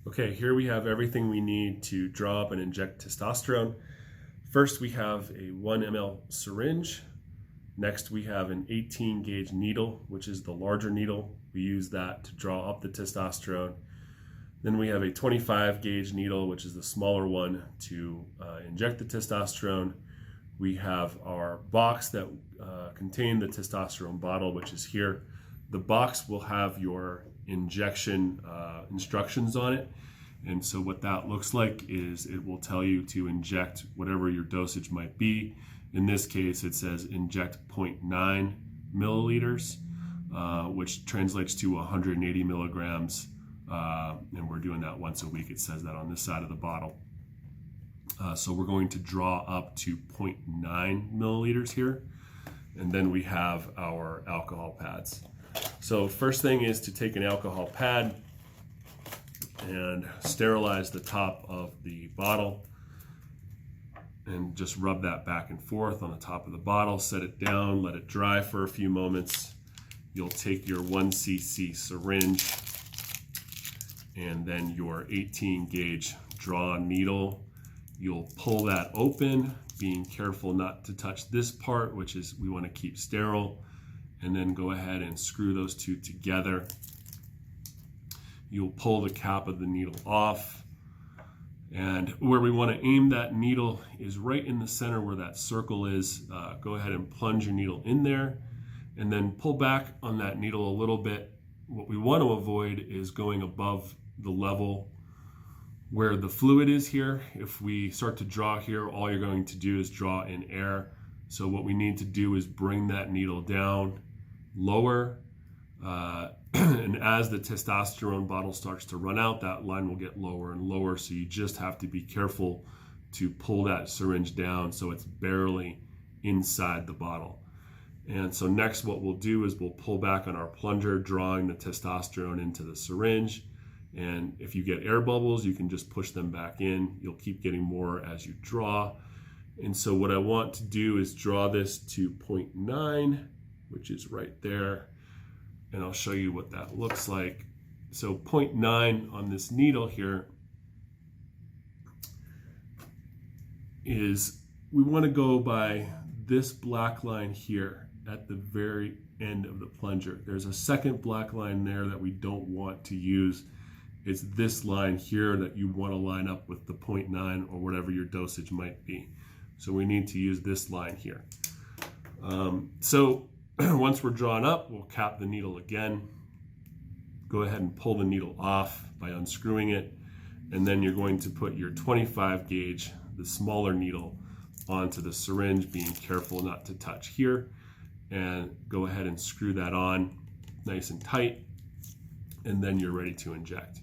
Okay, here we have everything we need to draw up and inject testosterone. First, we have a 1 ml syringe. Next, we have an 18 gauge needle, which is the larger needle. We use that to draw up the testosterone. Then we have a 25 gauge needle, which is the smaller one, to inject the testosterone. We have our box that contains the testosterone bottle, which is here. The box will have your injection instructions on it. And so what that looks like is it will tell you to inject whatever your dosage might be. In this case, it says inject 0.9 milliliters, which translates to 180 milligrams. And we're doing that once a week. It says that on this side of the bottle. So we're going to draw up to 0.9 milliliters here. And then we have our alcohol pads. So first thing is to take an alcohol pad and sterilize the top of the bottle and just rub that back and forth on the top of the bottle. Set it down, let it dry for a few moments. You'll take your 1 cc syringe and then your 18 gauge draw needle. You'll pull that open, being careful not to touch this part, which is we want to keep sterile, and then go ahead and screw those two together. You'll pull the cap of the needle off, and where we want to aim that needle is right in the center where that circle is. Go ahead and plunge your needle in there and then pull back on that needle a little bit. What we want to avoid is going above the level where the fluid is here. If we start to draw here, all you're going to do is draw in air. So what we need to do is bring that needle down lower, and as the testosterone bottle starts to run out, that line will get lower and lower. So you just have to be careful to pull that syringe down so it's barely inside the bottle. And so next what we'll do is we'll pull back on our plunger, drawing the testosterone into the syringe. And if you get air bubbles, you can just push them back in. You'll keep getting more as you draw. And so what I want to do is draw this to 0.9, which is right there. And I'll show you what that looks like. So 0.9 on this needle here is, we want to go by this black line here at the very end of the plunger. There's a second black line there that we don't want to use. It's this line here that you want to line up with the 0.9 or whatever your dosage might be. So we need to use this line here. So once we're drawn up, we'll cap the needle again. Go ahead and pull the needle off by unscrewing it. And then you're going to put your 25 gauge, the smaller needle, onto the syringe, being careful not to touch here. And go ahead and screw that on nice and tight. And then you're ready to inject.